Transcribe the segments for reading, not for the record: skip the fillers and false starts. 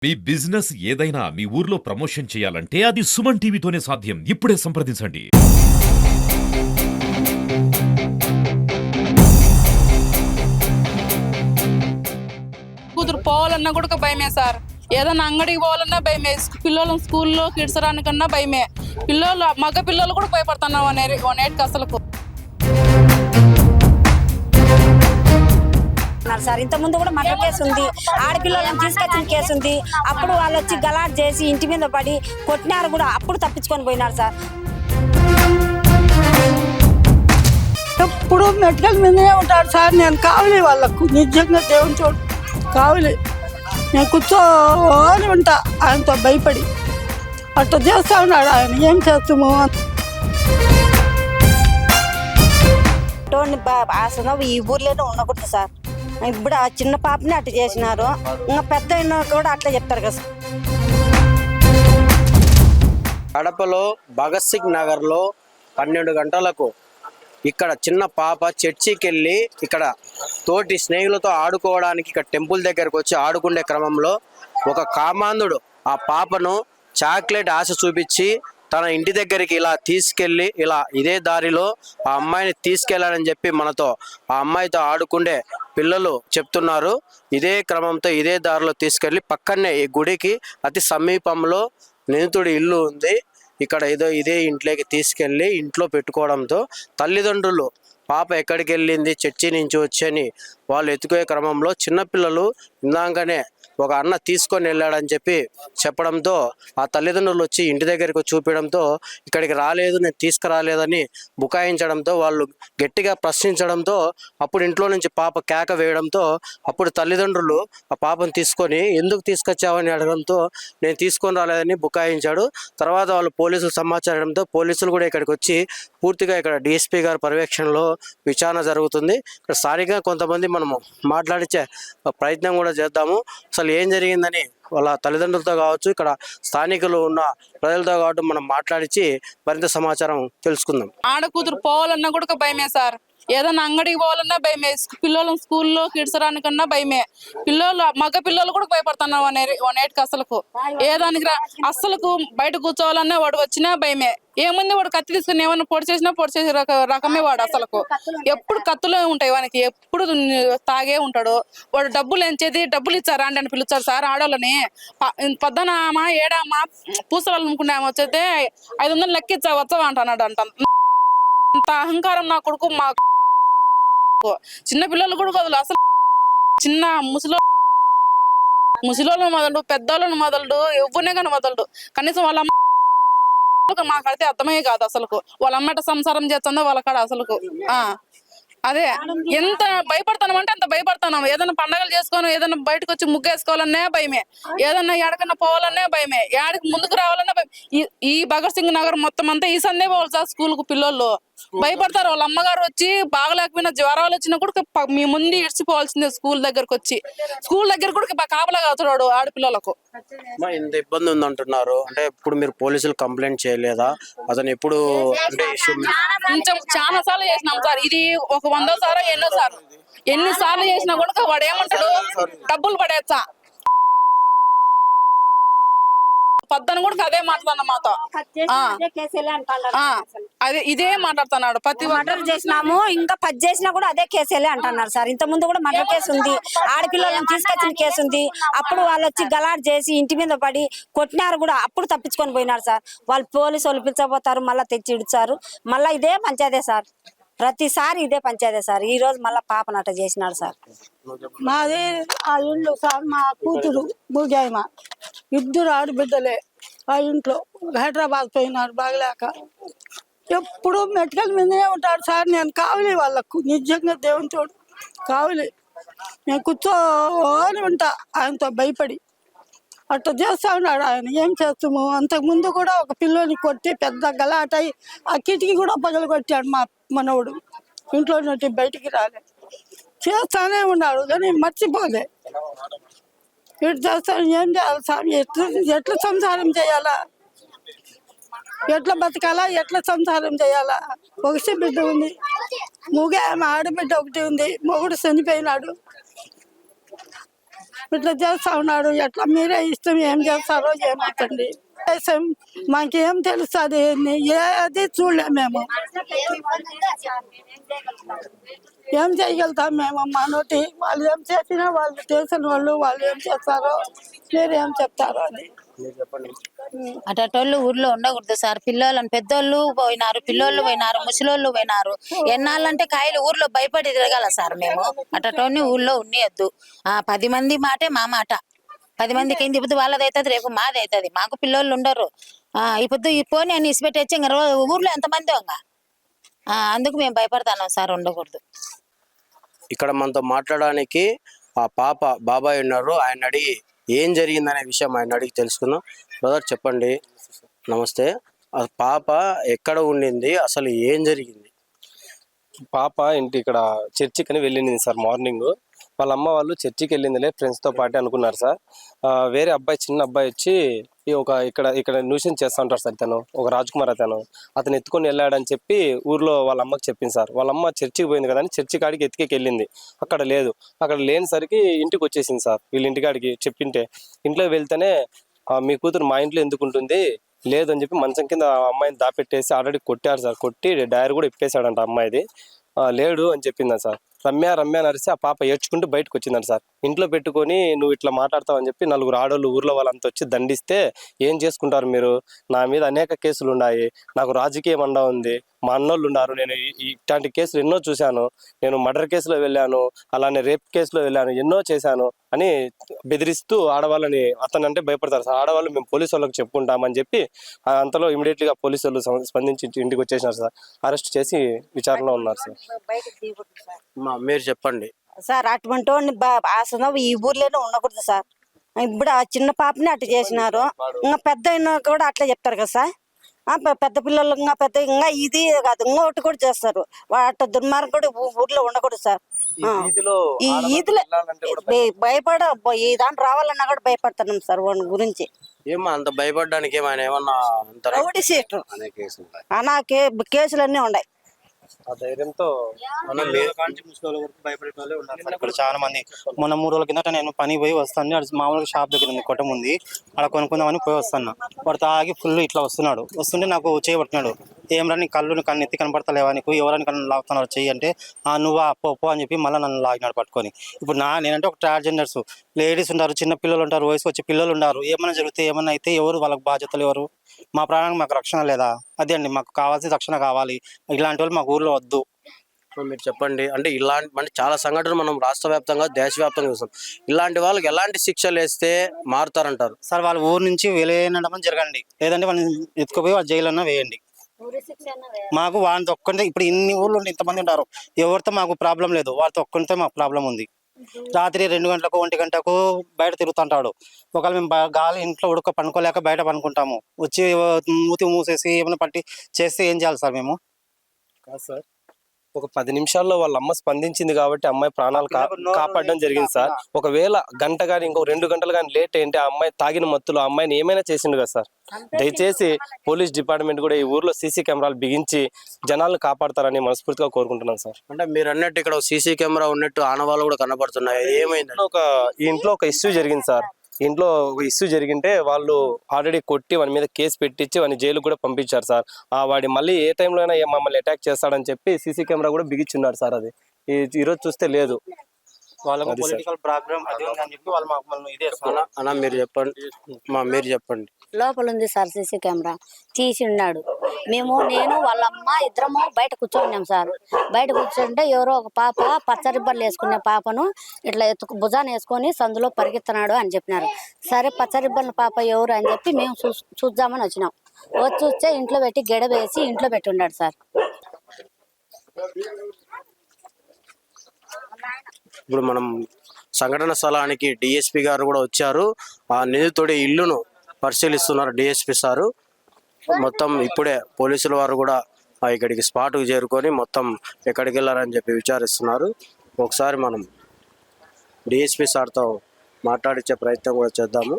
మీ business ఏదైనా మీ ఊర్లో promotion చేయాలంటే అది సుమన్ టీవీతోనే సాధ్యం. ఇప్పుడే సంప్రదించండి. కూతురు పోవాలన్నా కూడా భయమే సార్. ఏదైనా అంగడికి పోవాలన్నా భయమే. పిల్లలు స్కూల్లో కిడ్స్ రానికన్నా భయమే. మగ పిల్లలు కూడా భయపడుతున్నారు అనేటికి అసలుకు. సార్ ఇంత ముందు కూడా మర్డర్ కేసు ఉంది, ఆడపిల్లలను తీసుకొచ్చిన కేసు ఉంది. అప్పుడు వాళ్ళు వచ్చి గలాట్ చేసి ఇంటి మీద పడి కొట్టినారు కూడా, అప్పుడు తప్పించుకొని పోయినారు సార్. ఎప్పుడు మెడికల్ మీదనే ఉంటాడు సార్. నేను కావాలి వాళ్ళకు, నిజంగా దేవుని చోటు కావాలి. నేను కూర్చోని ఉంటా ఆయనతో భయపడి. అట్లా చేస్తా ఉన్నాడు ఆయన. ఏం చేస్తాము అసలు ఈ ఊర్లోనే ఉండకూడదు సార్. ఇప్పుడు ఆ చిన్న పాపని అట్లా చేసినారు, ఇంకా పెద్ద అయినా కూడా అట్లా చెప్తారు కదా సార్. కడపలో భగత్ సింగ్ నగర్లో 12 గంటలకు ఇక్కడ చిన్న పాప చర్చికి వెళ్ళి ఇక్కడ తోటి స్నేహితులతో ఆడుకోవడానికి ఇక్కడ టెంపుల్ దగ్గరకు వచ్చి ఆడుకునే క్రమంలో ఒక కామాంధుడు ఆ పాపను చాక్లెట్ ఆశ చూపించి తన ఇంటి దగ్గరికి ఇలా తీసుకెళ్ళి ఇలా ఇదే దారిలో ఆ అమ్మాయిని తీసుకెళ్ళాలని చెప్పి మనతో ఆ అమ్మాయితో ఆడుకుండే పిల్లలు చెప్తున్నారు. ఇదే క్రమంతో ఇదే దారిలో తీసుకెళ్ళి పక్కనే ఈ గుడికి అతి సమీపంలో నిందితుడి ఇల్లు ఉంది. ఇక్కడ ఇదే ఇంట్లోకి తీసుకెళ్ళి ఇంట్లో పెట్టుకోవడంతో తల్లిదండ్రులు పాప ఎక్కడికి వెళ్ళింది, చర్చి నుంచి వచ్చని వాళ్ళు ఎత్తుకునే క్రమంలో చిన్నపిల్లలు ఇందాకనే ఒక అన్న తీసుకొని వెళ్ళాడని చెప్పి చెప్పడంతో ఆ తల్లిదండ్రులు వచ్చి ఇంటి దగ్గరికి చూపించడంతో ఇక్కడికి రాలేదు, నేను తీసుకురాలేదని బుకాయించడంతో వాళ్ళు గట్టిగా ప్రశ్నించడంతో అప్పుడు ఇంట్లో నుంచి పాప కేక వేయడంతో అప్పుడు తల్లిదండ్రులు ఆ పాపను తీసుకొని ఎందుకు తీసుకొచ్చావని అడగడంతో నేను తీసుకొని రాలేదని బుకాయించాడు. తర్వాత వాళ్ళు పోలీసులు సమాచారంతో పోలీసులు కూడా ఇక్కడికి వచ్చి పూర్తిగా ఇక్కడ డిఎస్పీ గారి పర్యవేక్షణలో విచారణ జరుగుతుంది. ఇక్కడ స్థానికంగా కొంతమంది మనము మాట్లాడించే ప్రయత్నం కూడా చేద్దాము. అసలు ఏం జరిగిందని వాళ్ళ తల్లిదండ్రులతో కావచ్చు, ఇక్కడ స్థానికులు ఉన్న ప్రజలతో కావచ్చు మనం మాట్లాడించి మరింత సమాచారం తెలుసుకుందాం. ఆడ కూతురు పోవాలన్నా కూడా భయమే సార్. ఏదైనా అంగడికి పోవాలన్నా భయమే. పిల్లలు స్కూల్లో కిడ్స్ రానికన్నా భయమే. మగ పిల్లలు కూడా భయపడుతున్నారు అనేటికి అసలుకు. ఏదానికి అసలుకు బయట కూర్చోవాలన్నా వాడు వచ్చినా భయమే. ఏముంది వాడు కత్తి తీసుకుని ఏమన్నా పొడి చేసే రకమే వాడు అసలుకు. ఎప్పుడు కత్తులే ఉంటాయి వానికి, ఎప్పుడు తాగే ఉంటాడు వాడు. డబ్బులు ఎంచేది, డబ్బులు ఇచ్చారా అండి అని పిలుస్తారు సార్ ఆడోళ్ళని. పొద్దునామా ఏడామా పూసలు అనుకునే వచ్చేస్తే 500 లెక్కిచ్చా వచ్చావా అంటున్నాడు అంట. అంత అహంకారం నా కొడుకు. మా చిన్న పిల్లలు కూడా వదలు, అసలు చిన్న ముసలోళ్ళను మొదలు, పెద్దోళ్ళను మొదలు, ఎవరినే కానీ వదలడు. కనీసం వాళ్ళ మాకైతే అర్థమయ్యే కాదు అసలుకు. వాళ్ళ అమ్మట సంసారం చేస్తుందో వాళ్ళ కాడ అసలుకు. అదే ఎంత భయపడతామంటే అంత భయపడతాం. ఏదైనా పండగలు చేసుకొని ఏదైనా బయటకు వచ్చి ముగ్గేసుకోవాలనే భయమే. ఏదన్నా ఎడకన్నా పోవాలనే భయమే. ఏడకి ముందుకు రావాలనే భయం. ఈ భగత్ సింగ్ నగర్ మొత్తం అంతా ఈ సందే పోవాలి సార్. స్కూల్ కు పిల్లలు భయపడతారు. వాళ్ళ అమ్మగారు వచ్చి బాగలేకపోయినా జ్వరాలు వచ్చినా కూడా మీ ముందు ఇడిచిపోవాల్సిందే. స్కూల్ దగ్గరకు వచ్చి స్కూల్ దగ్గర కూడా కాపలా కాచున్నాడు ఆడపిల్లలకు. ఇంత ఇబ్బంది ఉందంటున్నారు అంటే ఇప్పుడు మీరు పోలీసులు కంప్లైంట్ చేయలేదా? అతను ఎప్పుడు అంటే కొంచెం చాలా సార్లు చేసినాం సార్. ఇది ఒక 100 సార్లు ఎన్ని సార్లు చేసినా కూడా వాడు ఏమంటాడు, డబ్బులు పడేచ్చా పద్దను కూడా అదే మాట్లాడిన మాతో. అదే ఇదే మాట్లాడుతున్నాడు. ప్రతి మర్డర్ చేసినాము, ఇంకా 10 చేసినా కూడా అదే కేసులే అంటున్నారు సార్. ఇంత ముందు కూడా మర్డర్ కేసు ఉంది, ఆడపిల్లలను తీసుకొచ్చిన కేసు ఉంది. అప్పుడు వాళ్ళు వచ్చి గలాట్ చేసి ఇంటి మీద పడి కొట్టినారు కూడా, అప్పుడు తప్పించుకొని పోయినారు సార్. వాళ్ళు పోలీసు వాళ్ళు పిలిచబోతారు, మళ్ళీ తెచ్చి ఇడుచారు. మళ్ళీ ఇదే పంచాయతే సార్. ప్రతిసారి ఇదే పంచాయతే సార్. ఈ రోజు మళ్ళీ పాపనట చేసినాడు సార్. మాది ఆ ఇల్లు సార్. మా కూతురు భూజాయమ, 2 ఆడబిడ్డలే ఆ ఇంట్లో. హైదరాబాద్ పోయినారు బాగలేక. ఎప్పుడు మెడికల్ మీదనే ఉంటాడు సార్. నేను కావాలి వాళ్ళకు, నిజంగా దేవుని చోటు కావాలి. నేను కూర్చోని ఉంటా ఆయనతో భయపడి. అట్లా చేస్తా ఉన్నాడు ఆయన. ఏం చేస్తాము. అంతకుముందు కూడా ఒక పిల్లోని కొట్టి పెద్ద గలాటై ఆ కిటికీ కూడా పగలు కొట్టాడు మా మనవుడు. ఇంట్లో నుండి బయటికి రాలే. చేస్తానే ఉన్నాడు కానీ మర్చిపోలే. ఇటు చేస్తాను. ఏం చేయాలి సార్? ఎట్లా సంసారం చేయాలా, ఎట్లా బతకాలా, ఎట్లా సంసారం చేయాలా? ఒకటి బిడ్డ ఉంది, ఆడబిడ్డ ఒకటి ఉంది. మొగుడు చనిపోయినాడు. ఇట్లా చేస్తా ఉన్నాడు. ఎట్లా మీరే ఇష్టం ఏం చేస్తారో ఏమవుతుంది మాకేం తెలుస్తుంది? ఏది చూడలే మేము. ఏం చేయగలుగుతాం మేము? మనోటి వాళ్ళు ఏం చేసినా వాళ్ళు తెలిసిన వాళ్ళు ఏం చేస్తారో మీరు ఏం చెప్తారో అది అటోళ్ళు ఊర్లో ఉండకూడదు సార్. పిల్లలను పెద్దోళ్ళు పోయినారు, పిల్లోళ్ళు పోయినారు, ముసలోళ్ళు పోయినారు. ఎన్నాళ్ళంటే కాయలు ఊర్లో భయపడి తిరగాల సార్ మేము. అటోని ఊర్లో ఉన్నయద్దు. 10 మంది మాటే మా మాట. 10 మందికి ఏంది ఇప్పుడు వాళ్ళది అవుతుంది, రేపు మాది అవుతుంది. మాకు పిల్లోళ్ళు ఉండరు. ఇప్పుడు ఈ పోనీ అని ఇసిపెట్టేచ్చి ఇంక ఊర్లో ఎంతమంది అందుకు మేము భయపడతాను సార్, ఉండకూడదు. ఇక్కడ మనతో మాట్లాడడానికి ఆ పాప బాబాయ్ ఉన్నారు. ఆయన అడిగి ఏం జరిగిందనే విషయం ఆయన అడిగి తెలుసుకుందాం. బ్రదర్ చెప్పండి. నమస్తే. ఆ పాప ఎక్కడ ఉండింది, అసలు ఏం జరిగింది? పాప ఇంటి ఇక్కడ చర్చికి అని వెళ్ళింది సార్. మార్నింగ్ వాళ్ళ అమ్మ వాళ్ళు చర్చికి వెళ్ళిందిలే ఫ్రెండ్స్తో పాటే అనుకున్నారు సార్. వేరే అబ్బాయి, చిన్న అబ్బాయి వచ్చి ఇక్కడ న్యూషన్ చేస్తూ ఉంటారు సార్. ఒక రాజ్ కుమార్ అతను ఎత్తుకొని వెళ్ళాడని చెప్పి ఊర్లో వాళ్ళ అమ్మకి చెప్పింది సార్. వాళ్ళ అమ్మ చర్చికి పోయింది కదా అని చర్చి కాడికి ఎత్తుకెళ్ళింది. వెళ్ళింది. అక్కడ లేదు. అక్కడ లేనిసరికి ఇంటికి వచ్చేసింది సార్. వీళ్ళ ఇంటికాడికి చెప్పింటే ఇంట్లోకి వెళ్తేనే మీ కూతురు మా ఇంట్లో ఎందుకు ఉంటుంది లేదని చెప్పి మంచం కింద అమ్మాయిని దాపెట్టేసి ఆల్రెడీ కొట్టారు సార్. కొట్టి డైరీ కూడా ఇప్పేశాడంట అమ్మాయిది. లేడు అని చెప్పిందని సార్. రమ్య నరిసి ఆ పాప ఏడ్చుకుంటూ బయటకు వచ్చిందంట సార్. ఇంట్లో పెట్టుకొని నువ్వు ఇట్లా మాట్లాడతావు అని చెప్పి 4 ఆడోళ్ళు ఊర్లో వాళ్ళంతా వచ్చి దండిస్తే ఏం చేసుకుంటారు మీరు? నా మీద అనేక కేసులు ఉన్నాయి, నాకు రాజకీయం అండా ఉంది, మా అన్నోళ్ళు ఉన్నారు, నేను ఇట్లాంటి కేసులు ఎన్నో చూశాను, నేను మర్డర్ కేసులో వెళ్ళాను, అలానే రేప్ కేసులో వెళ్ళాను, ఎన్నో చేశాను అని బెదిరిస్తూ ఆడవాళ్ళని అతనంటే భయపడతారు సార్. ఆడవాళ్ళు మేము పోలీసు వాళ్ళకి చెప్పుకుంటామని చెప్పి అంతలో ఇమీడియట్గా పోలీసు వాళ్ళు స్పందించి ఇంటికి వచ్చేసినారు సార్. అరెస్ట్ చేసి విచారణలో ఉన్నారు సార్. మీరు చెప్పండి సార్. అటువంటి అసలు ఈ ఊర్లోనే ఉండకూడదు సార్. ఇప్పుడు ఆ చిన్న పాపని అట్లా చేసినారు. ఇంకా పెద్ద కూడా అట్లా చెప్తారు కదా సార్. పెద్ద పిల్లలు ఇంకా ఇది కాదు ఇంకొకటి కూడా చేస్తారు. అట్లా దుర్మార్గుడు ఊర్లో ఉండకూడదు సార్. ఈ ఈదులో భయపడ ఈ దాంట్లో రావాలన్నా కూడా భయపడుతున్నాం సార్ వాడి గురించి. ఏమో అంత భయపడడానికి ఏమన్నా రౌడీ సీట్లు అనా కేసులన్నీ ఉన్నాయి. ఆ ధైర్యంతో ఇక్కడ చాలా మంది. మొన్న 3 రోజుల కిందట నేను పని పోయి వస్తాను. మామూలుగా షాప్ దగ్గర ఉంది, కొట్టం ఉంది, అక్కడ కొనుక్కుందామని పోయి వస్తాను. వాడు తాగి ఫుల్ ఇట్లా వస్తుంటే నాకు చేయబడుతున్నాడు. ఏమరా నీ కళ్ళు ఎత్తి కనపడతలేవా, నీకు ఎవరైనా కళ్ళు లాగుతున్నారు చెయ్యి అంటే నువ్వు పో అని చెప్పి మళ్ళీ నన్ను లాగినాడు పట్టుకొని. ఇప్పుడు నేనంటే ఒక ట్రాన్స్జెండర్స్ లేడీస్ ఉంటారు, చిన్న పిల్లలు ఉంటారు, వయసు వచ్చే పిల్లలు ఉన్నారు. ఏమైనా జరిగితే ఏమన్నా అయితే ఎవరు వాళ్ళకి బాధ్యతలు ఎవరు? మా ప్రాణానికి మాకు రక్షణ లేదా? అదే అండి మాకు కావాల్సిన రక్షణ కావాలి. ఇలాంటి వాళ్ళు మాకు ఊర్లో వద్దు. మీరు చెప్పండి. అంటే ఇలాంటి చాలా సంఘటనలు మనం రాష్ట్ర వ్యాప్తంగా దేశవ్యాప్తంగా చూస్తాం. ఇలాంటి వాళ్ళకి ఎలాంటి శిక్షలు వేస్తే మారుతారంటారు? సార్ వాళ్ళ ఊరు నుంచి వెళ్ళేయడం జరగండి, లేదంటే వాళ్ళని ఎత్తుకుపోయి వాళ్ళ జైలన్నా వేయండి. మాకు వాళ్ళతో ఒక్కటే ఇప్పుడు ఇన్ని ఊర్లు ఇంతమంది ఉంటారు, ఎవరితో మాకు ప్రాబ్లం లేదు, వాళ్ళతో ఒక్కరితో మాకు ప్రాబ్లం ఉంది. రాత్రి 2 గంటలకు 1 గంటకు బయట తిరుగుతుంటాడు. ఒకవేళ మేము గాలి ఇంట్లో ఉడక పనుకోలేక బయట పనుకుంటాము. వచ్చి మూతి మూసేసి ఏమైనా పట్టి చేస్తే ఏం చేయాలి సార్ మేము? కాదు సార్, ఒక 10 నిమిషాల్లో వాళ్ళ అమ్మ స్పందించింది కాబట్టి అమ్మాయి ప్రాణాలు కాపాడడం జరిగింది సార్. ఒకవేళ గంట కానీ ఇంకో 2 గంటలు కానీ లేట్ అయింటే ఆ అమ్మాయి తాగిన మత్తులో అమ్మాయిని ఏమైనా చేసిండు కదా సార్. దయచేసి పోలీస్ డిపార్ట్మెంట్ కూడా ఈ ఊర్లో సీసీ కెమెరాలు బిగించి జనాలను కాపాడతారని మనస్ఫూర్తిగా కోరుకుంటున్నాను సార్. అంటే మీరు అన్నట్టు ఇక్కడ సీసీ కెమెరా ఉన్నట్టు ఆనవాళ్ళు కూడా కనబడుతున్నాయి. ఏమైంది? ఈ ఇంట్లో ఒక ఇష్యూ జరిగింది సార్. ఇంట్లో ఒక ఇష్యూ జరిగింటే వాళ్ళు ఆల్రెడీ కొట్టి వాని మీద కేసు పెట్టించి వాని జైలు కూడా పంపించారు సార్. వాడి మళ్ళీ ఏ టైంలో అయినా మమ్మల్ని అటాక్ చేస్తాడని చెప్పి సీసీ కెమెరా కూడా బిగించున్నారు సార్. అది ఈరోజు చూస్తే లేదు. వాళ్ళకు పొలిటికల్ ప్రాబ్లం అది ఉంది అని చెప్పి వాళ్ళు మమ్మల్ని ఇదే అన్న మీరు చెప్పండి. మీరు చెప్పండి. లోపల ఉంది సార్ సీసీ కెమెరా తీసి ఉన్నాడు. నేను వాళ్ళ అమ్మ ఇద్దరము బయట కూర్చోన్నాం సార్. బయట కూర్చుంటే ఎవరో ఒక పాప పచ్చ రిబ్బన్లు వేసుకునే పాపను ఇట్లా భుజాన్ని వేసుకొని సందులో పరిగెత్తనాడు అని చెప్పినారు. సరే పచ్చ రిబ్బన్ల పాప ఎవరు అని చెప్పి మేము చూద్దామని వచ్చినాం. వచ్చి వస్తే ఇంట్లో పెట్టి గెడ వేసి ఇంట్లో పెట్టి ఉన్నాడు సార్. ఇప్పుడు మనం సంఘటన స్థలానికి డిఎస్పీ గారు కూడా వచ్చారు. ఆ నిందితుడి ఇల్లును పరిశీలిస్తున్నారు డిఎస్పీ సారు. మొత్తం ఇప్పుడే పోలీసుల వారు కూడా ఇక్కడికి స్పాట్కు చేరుకొని మొత్తం ఎక్కడికి వెళ్ళారని చెప్పి విచారిస్తున్నారు. ఒకసారి మనం డిఎస్పీ సార్తో మాట్లాడించే ప్రయత్నం కూడా చేద్దాము.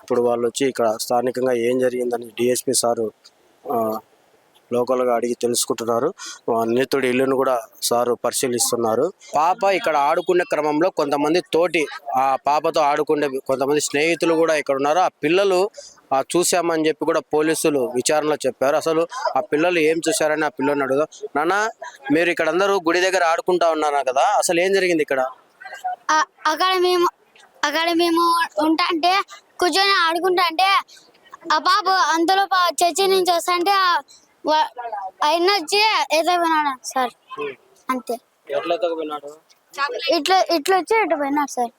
ఇప్పుడు వాళ్ళు వచ్చి ఇక్కడ స్థానికంగా ఏం జరిగిందని డిఎస్పీ సారు లోకల్గా అడిగి తెలుసుకుంటున్నారు. నిందితుడి ఇల్లును కూడా సారు పరిశీలిస్తున్నారు. పాప ఇక్కడ ఆడుకునే క్రమంలో కొంతమంది తోటి ఆ పాపతో ఆడుకునే కొంతమంది స్నేహితులు కూడా ఇక్కడ ఉన్నారు. ఆ పిల్లలు చూసామని చెప్పి కూడా పోలీసులు విచారణలో చెప్పారు. అసలు ఆ పిల్లలు ఏం చూశారని ఆ పిల్లల్ని అడుగుదాం. నాన్న, మీరు ఇక్కడ అందరూ గుడి దగ్గర ఆడుకుంటా ఉన్నారు కదా, అసలు ఏం జరిగింది ఇక్కడ? అక్కడ మేము ఉంటా అంటే కూర్చొని ఆడుకుంటా అంటే ఆ పాప అంతలో చర్చి నుంచి వస్తా ఆయన వచ్చి ఎదగపోయినాడు సార్. అంతే, ఇట్లా వచ్చి ఇటు పోయినాడు సార్.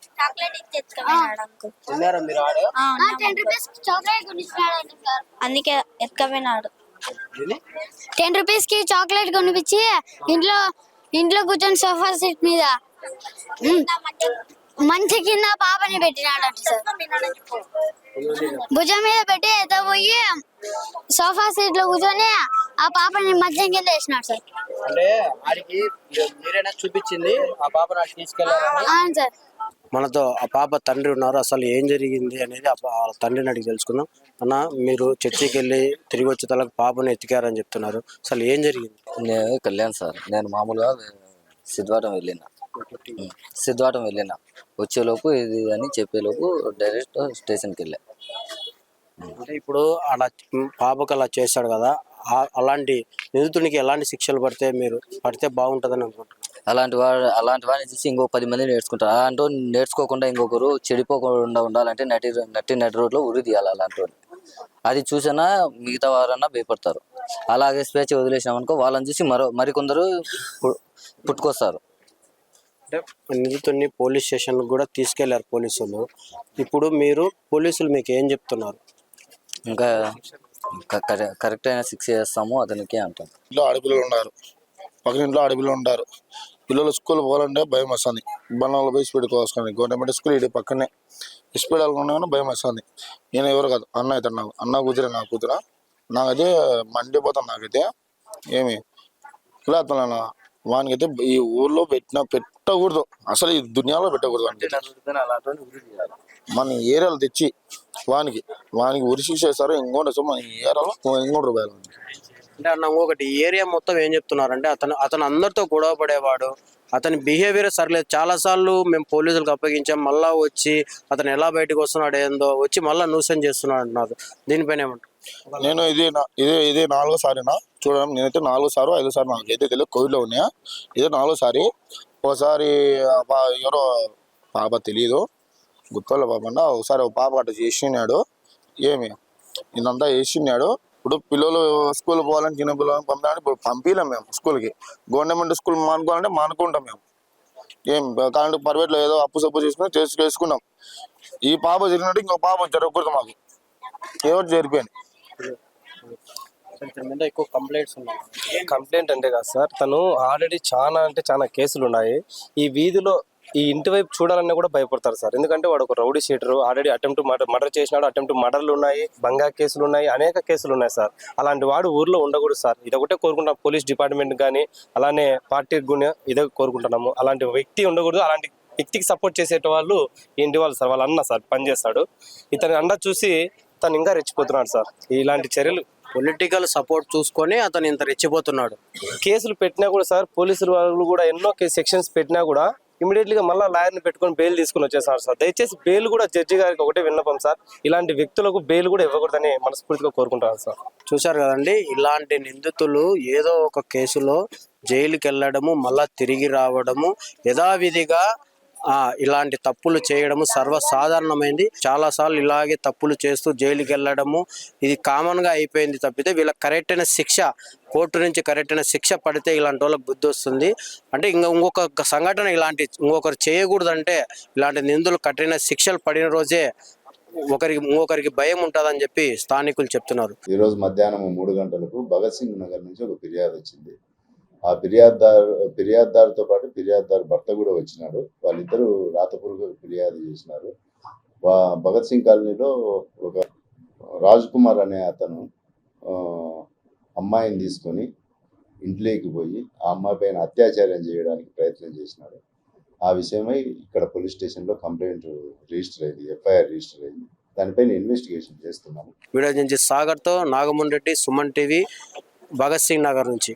అందుకే ఎత్తుకపోయినాడు. 10 రూపీస్ కి చాక్లెట్ కొనిపించి ఇంట్లో కూర్చొని సోఫా సెట్ మీద మంచి కింద పాపని పెట్టినాడంట సార్. భుజం మీద పెట్టి ఎత్తపోయి సోఫా సీట్ లో కూర్చొని ఆ పాపని మధ్య కింద వేసినాడు సార్. అంటే ఆడికి మీరేనా చూపించింది ఆ పాపను తీసుకెళ్ళారు? అవును సార్. మనతో ఆ పాప తండ్రి ఉన్నారు. అసలు ఏం జరిగింది అనేది ఆ తండ్రిని అడిగి తెలుసుకుందాం. అన్న, మీరు చర్చికి వెళ్ళి తిరిగి వచ్చే తలకు పాపను ఎత్తికారని చెప్తున్నారు. అసలు ఏం జరిగింది? నేను కళ్యాణ్ సార్. నేను మామూలుగా సిద్ధాటం వెళ్ళిన వచ్చేలోపు ఇది అని చెప్పేలోపు డైరెక్ట్ స్టేషన్కి వెళ్ళా. అంటే ఇప్పుడు అలా పాపకు అలా చేశాడు కదా, అలాంటి నిందితునికి ఎలాంటి శిక్షలు పడితే బాగుంటుందని అనుకుంటున్నాను. అలాంటి వాడిని చూసి ఇంకో 10 మంది నేర్చుకుంటారు. అలాంటి నేర్చుకోకుండా ఇంకొకరు చెడిపోకుండా ఉండాలంటే నటి రోడ్లో ఉరి తీయాలి అలాంటి. అది చూసినా మిగతా వారన్నా భయపడతారు. అలాగే స్వేచ్ఛ వదిలేసినామనుకో వాళ్ళని చూసి మరికొందరు పుట్టుకొస్తారు. అంటే నిందితుడిని పోలీస్ స్టేషన్ కూడా తీసుకెళ్లారు పోలీసులు. ఇప్పుడు పోలీసులు మీకు ఏం చెప్తున్నారు? ఇంకా కరెక్ట్ అయిన శిక్ష చేస్తాము అతనికి అంటాం. ఇంట్లో ఆడపిల్లలు ఉన్నారు, పక్కన ఇంట్లో ఆడపిల్లలు ఉంటారు. పిల్లలు స్కూల్ పోవాలంటే భయం వస్తుంది. బండ్లలో పోయి స్పీడ్ కోసుకొని గవర్నమెంట్ స్కూల్ ఇది పక్కనే స్పీడ్ వెళ్ళకుండా భయం వస్తుంది. నేను ఎవరు కాదు, అన్న అవుతాడు. నాకు అన్న కూతురే, నా కూతురా. నాకైతే మండిపోతాను. నాకైతే ఏమి ఇలా అతను వానికైతే ఈ ఊర్లో పెట్టకూడదు, అసలు ఈ దునియాలో పెట్టకూడదు. మన ఏరియాలో తెచ్చి వానికి ఉరి శిక్ష చేస్తారు. ఇంకోటి మన ఏరియాలో ₹3 అంటే అన్న, ఇంకొకటి ఏరియా మొత్తం ఏం చెప్తున్నారంటే అతను అందరితో గొడవ పడేవాడు, అతని బిహేవియర్ సరిలేదు. చాలాసార్లు మేము పోలీసులకు అప్పగించాం, మళ్ళా వచ్చి అతను ఎలా బయటకు వస్తున్నాడు ఏందో వచ్చి మళ్ళీ న్యూసెన్స్ చేస్తున్నాడు అంటున్నారు. దీనిపైన ఏమంటారు? నేను ఇది 4సారినా చూడడం. నేనైతే 4సారి 5సారి నాకైతే తెలియదు, కోవిడ్లో ఉన్నాయా. ఇదే 4సారి. ఒకసారి ఎవరో పాప తెలియదు, గుత్తోళ్ళ పాప అంట. ఒకసారి ఒక పాప అట్లా చేసినాడు. ఇదంతా చేసినాడు. ఇప్పుడు పిల్లలు స్కూల్ పోవాలని చిన్న పిల్లలని పంపాలని ఇప్పుడు పంపించలేం మేము స్కూల్కి. గవర్నమెంట్ స్కూల్ మానుకోవాలంటే మానుకుంటాం మేము. కాబట్టి ప్రైవేట్లో ఏదో అప్పు చేసుకున్నాం. ఈ పాప జరిగినట్టు ఇంకో పాప జరగకూడదు మాకు. ఎవరు జరిపోయింది ఎక్కువ కంప్లైంట్స్ ఉన్నాయి. కంప్లైంట్ అంటే కాదు సార్, తను ఆల్రెడీ చాలా కేసులు ఉన్నాయి. ఈ వీధిలో ఈ ఇంటి వైపు చూడాలన్నా కూడా భయపడతారు సార్. ఎందుకంటే వాడు ఒక rowdy sheeter, already attempt murder చేసినాడు, అటెంప్ట్ మర్డర్లు ఉన్నాయి, బంగా కేసులు ఉన్నాయి, అనేక కేసులు ఉన్నాయి సార్. అలాంటి వాడు ఊర్లో ఉండకూడదు సార్. ఇదొకటే కోరుకుంటాం పోలీస్ డిపార్ట్మెంట్ కానీ, అలానే పార్టీకి కూడా ఇదే కోరుకుంటున్నాము. అలాంటి వ్యక్తి ఉండకూడదు. అలాంటి వ్యక్తికి సపోర్ట్ చేసేట వాళ్ళు ఇంటి వాళ్ళు సార్. వాళ్ళ అన్న సార్ పనిచేస్తాడు. ఇతని అండ చూసి తను ఇంకా రెచ్చిపోతున్నాడు సార్. ఇలాంటి చర్యలు పొలిటికల్ సపోర్ట్ చూసుకొని అతను ఇంత రెచ్చిపోతున్నాడు. కేసులు పెట్టినా కూడా సార్, పోలీసులు వాళ్ళు కూడా ఎన్నో సెక్షన్స్ పెట్టినా కూడా ఇమీడియట్లీగా మళ్ళీ లాయర్ని పెట్టుకొని బెయిల్ తీసుకుని వచ్చేసారు సార్. దయచేసి బెయిల్ కూడా జడ్జి గారికి ఒకటే విన్నపం సార్, ఇలాంటి వ్యక్తులకు బెయిల్ కూడా ఇవ్వకూడదని మనస్ఫూర్తిగా కోరుకుంటున్నాను సార్. చూశారు కదండి, ఇలాంటి నిందితులు ఏదో ఒక కేసులో జైలుకి వెళ్ళడము, మళ్ళా తిరిగి రావడము, యథావిధిగా ఇలాంటి తప్పులు చేయడము సర్వసాధారణమైంది. చాలాసార్లు ఇలాగే తప్పులు చేస్తూ జైలుకి వెళ్ళడము ఇది కామన్గా అయిపోయింది. తప్పితే వీళ్ళకి కరెక్ట్ అయిన శిక్ష, కోర్టు నుంచి కరెక్ట్ అయిన శిక్ష పడితే ఇలాంటి వాళ్ళకి బుద్ధి వస్తుంది. అంటే ఇంకొక సంఘటన ఇంకొకరు చేయకూడదంటే ఇలాంటి నిందులు కఠిన శిక్షలు పడిన రోజే ఇంకొకరికి భయం ఉంటుందని చెప్పి స్థానికులు చెప్తున్నారు. ఈరోజు మధ్యాహ్నం 3 గంటలకు భగత్ సింగ్ నగర్ నుంచి ఒక ఫిర్యాదు వచ్చింది. ఆ ఫిర్యాదుదారుతో పాటు ఫిర్యాదుదారు భర్త కూడా వచ్చినాడు. వాళ్ళిద్దరూ రాతపూర్వక ఫిర్యాదు చేసినారు. భగత్ సింగ్ కాలనీలో ఒక రాజ్ కుమార్ అనే అతను అమ్మాయిని తీసుకొని ఇంట్లోకి పోయి ఆ అమ్మాయి పైన అత్యాచారం చేయడానికి ప్రయత్నం చేసినాడు. ఆ విషయమై ఇక్కడ పోలీస్ స్టేషన్లో కంప్లైంట్ రిజిస్టర్ అయింది, ఎఫ్ఐఆర్ రిజిస్టర్ అయింది. దానిపైన ఇన్వెస్టిగేషన్ చేస్తున్నాము. వీడియో నుంచి సాగర్తో నాగమోహన్ రెడ్డి, సుమన్ టీవీ, భగత్ సింగ్ నగర్ నుంచి.